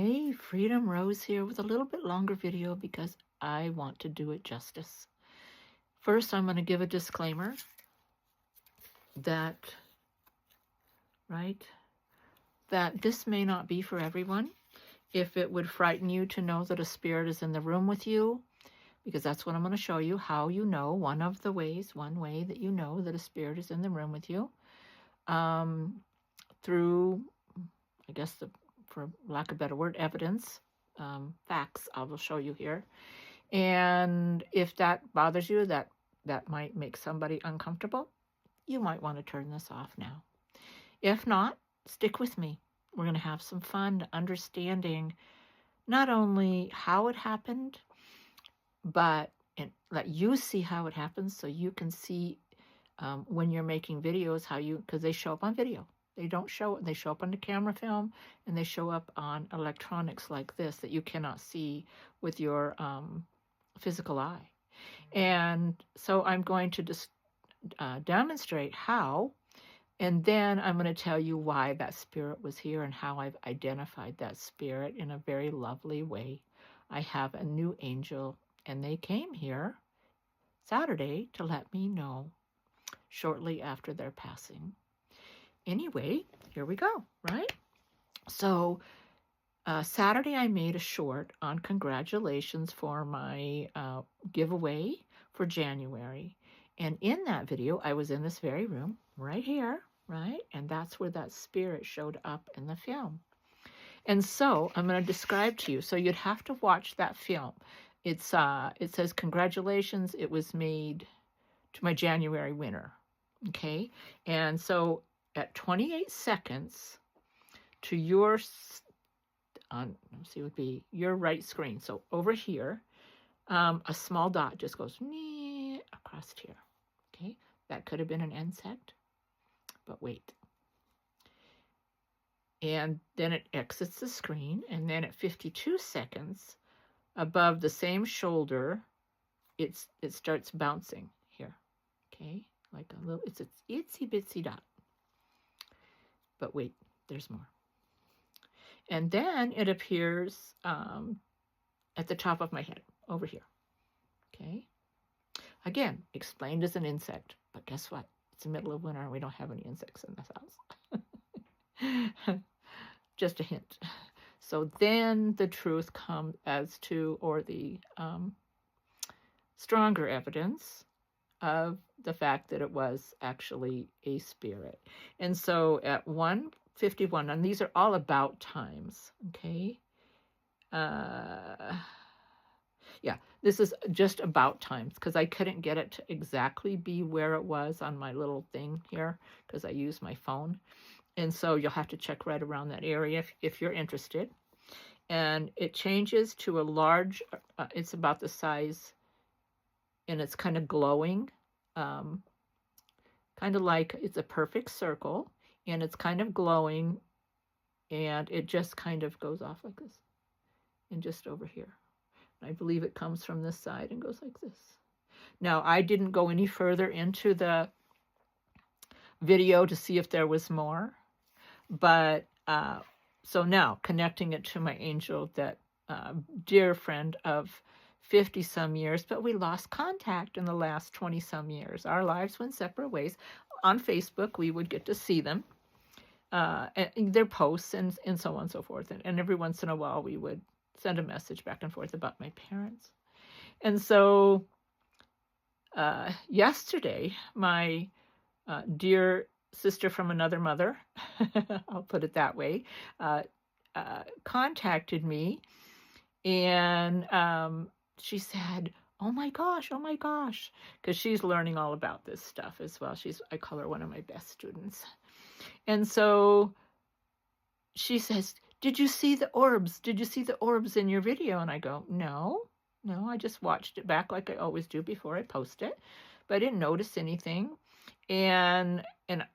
Hey, Freedom Rose here with a little bit longer video because I want to do it justice. First, I'm going to give a disclaimer that, that this may not be for everyone. If it would frighten you to know that a spirit is in the room with you, because that's what I'm going to show you, how you know, one way that you know that a spirit is in the room with you, through, I guess, for lack of a better word, evidence, facts I will show you here. And if that bothers you, that might make somebody uncomfortable, you might want to turn this off now. If not, stick with me. We're going to have some fun understanding not only how it happened, but let you see how it happens so you can see when you're making videos because they show up on video. They show up on the camera film, and they show up on electronics like this that you cannot see with your physical eye. And so I'm going to just demonstrate how, and then I'm going to tell you why that spirit was here and how I've identified that spirit in a very lovely way. I have a new angel, and they came here Saturday to let me know shortly after their passing. Anyway, here we go, right? So Saturday I made a short on congratulations for my giveaway for January. And in that video, I was in this very room right here, right? And that's where that spirit showed up in the film. And so I'm going to describe to you. So you'd have to watch that film. It says, congratulations, it was made to my January winner. Okay? And so at 28 seconds to your would be your right screen. So over here, a small dot just goes across here. Okay, that could have been an insect, but wait. And then it exits the screen, and then at 52 seconds, above the same shoulder, it starts bouncing here. Okay, like a little, it's an itsy bitsy dot. But wait, there's more. And then it appears at the top of my head, over here. Okay? Again, explained as an insect. But guess what? It's the middle of winter and we don't have any insects in this house. Just a hint. So then the truth comes as to, or the stronger evidence of the fact that it was actually a spirit. And so at 1:51, and these are all about times, okay? Yeah, this is just about times because I couldn't get it to exactly be where it was on my little thing here because I use my phone. And so you'll have to check right around that area if you're interested. And it changes to a large, it's about the size, and it's kind of glowing, kind of like it's a perfect circle, and it's kind of glowing, and it just kind of goes off like this, and just over here. I believe it comes from this side and goes like this. Now, I didn't go any further into the video to see if there was more, but so now connecting it to my angel, that dear friend of 50 some years, but we lost contact in the last 20 some years. Our lives went separate ways. On Facebook, we would get to see them, and their posts and so on and so forth. And every once in a while, we would send a message back and forth about my parents. And so yesterday, my dear sister from another mother, I'll put it that way, contacted me, and she said, oh my gosh, because she's learning all about this stuff as well. I call her one of my best students. And so she says, did you see the orbs? Did you see the orbs in your video? And I go, no, I just watched it back like I always do before I post it, but I didn't notice anything. And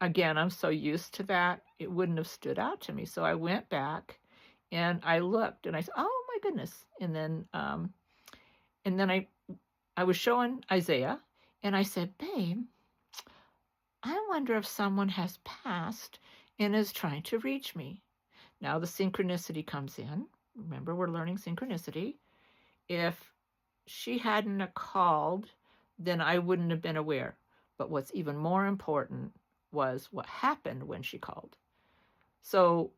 again, I'm so used to that, it wouldn't have stood out to me. So I went back and I looked and I said, oh my goodness. And then I was showing Isaiah and I said, babe, I wonder if someone has passed and is trying to reach me. Now the synchronicity comes in. remember we're learning synchronicity, if she hadn't have called, then I wouldn't have been aware. But what's even more important was what happened when she called. So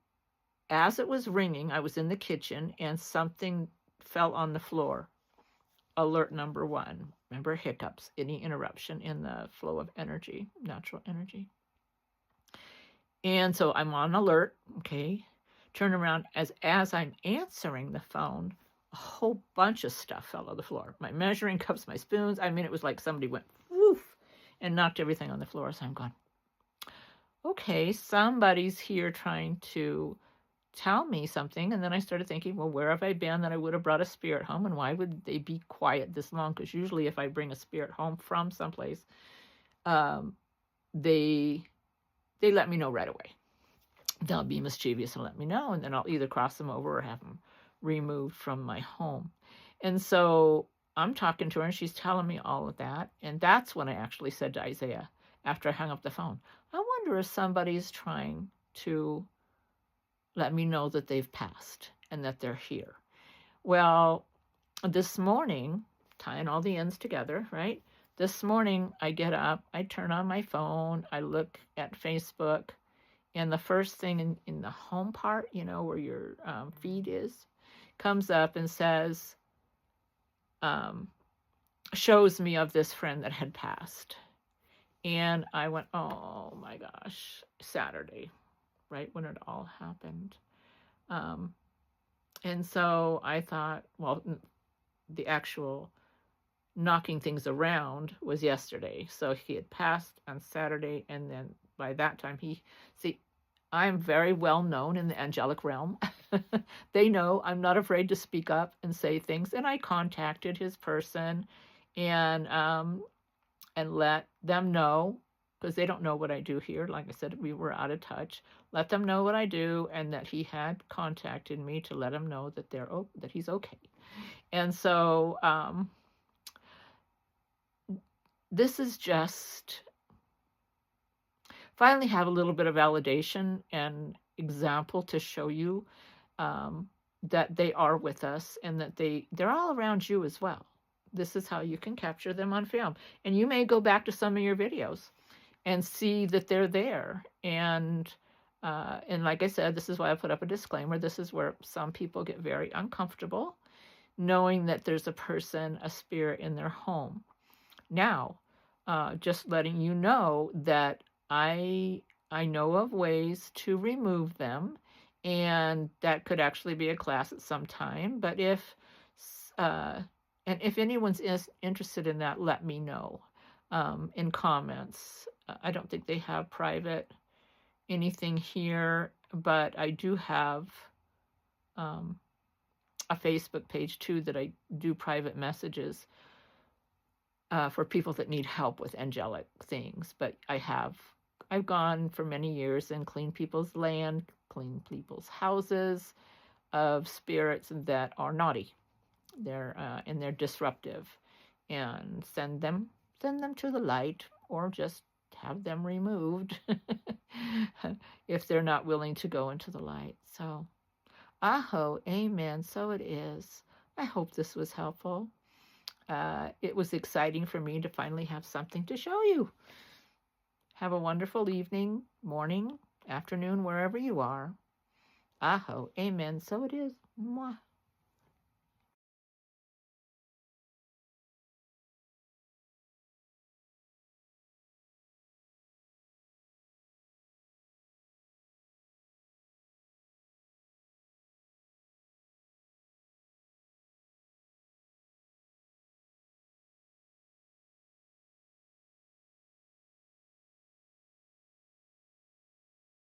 as it was ringing, I was in the kitchen and something fell on the floor. Alert number 1. Remember, hiccups, any interruption in the flow of energy, natural energy. And so I'm on alert, okay? Turn around. As I'm answering the phone, a whole bunch of stuff fell on the floor. My measuring cups, my spoons. I mean, it was like somebody went woof and knocked everything on the floor. So I'm going, okay, somebody's here trying to tell me something. And then I started thinking, well, where have I been that I would have brought a spirit home, and why would they be quiet this long? Because usually if I bring a spirit home from someplace, they let me know right away. They'll be mischievous and let me know, and then I'll either cross them over or have them removed from my home. And so I'm talking to her, and she's telling me all of that. And that's when I actually said to Isaiah, after I hung up the phone, I wonder if somebody's trying to let me know that they've passed and that they're here. Well, this morning, tying all the ends together, right? This morning, I get up, I turn on my phone, I look at Facebook, and the first thing in the home part, where your feed is, comes up and says, shows me of this friend that had passed. And I went, oh my gosh, Saturday, right when it all happened. And so I thought, well, the actual knocking things around was yesterday. So he had passed on Saturday, and then by that time I'm very well known in the angelic realm. They know I'm not afraid to speak up and say things, and I contacted his person and let them know, because they don't know what I do here. Like I said, we were out of touch. Let them know what I do, and that he had contacted me to let him know that that he's okay. And so this is just finally have a little bit of validation and example to show you that they are with us, and that they're all around you as well. This is how you can capture them on film. And you may go back to some of your videos and see that they're there. And like I said, this is why I put up a disclaimer. This is where some people get very uncomfortable, knowing that there's a person, a spirit in their home. Now, just letting you know that I know of ways to remove them, and that could actually be a class at some time. But if anyone's interested in that, let me know in comments. I don't think they have private anything here, but I do have a Facebook page too that I do private messages for people that need help with angelic things. But I've gone for many years and cleaned people's land, cleaned people's houses of spirits that are naughty. They're disruptive, and send them to the light, or just have them removed if they're not willing to go into the light. So, aho, amen. So it is. I hope this was helpful. It was exciting for me to finally have something to show you. Have a wonderful evening, morning, afternoon, wherever you are. Aho, amen. So it is. Mwah.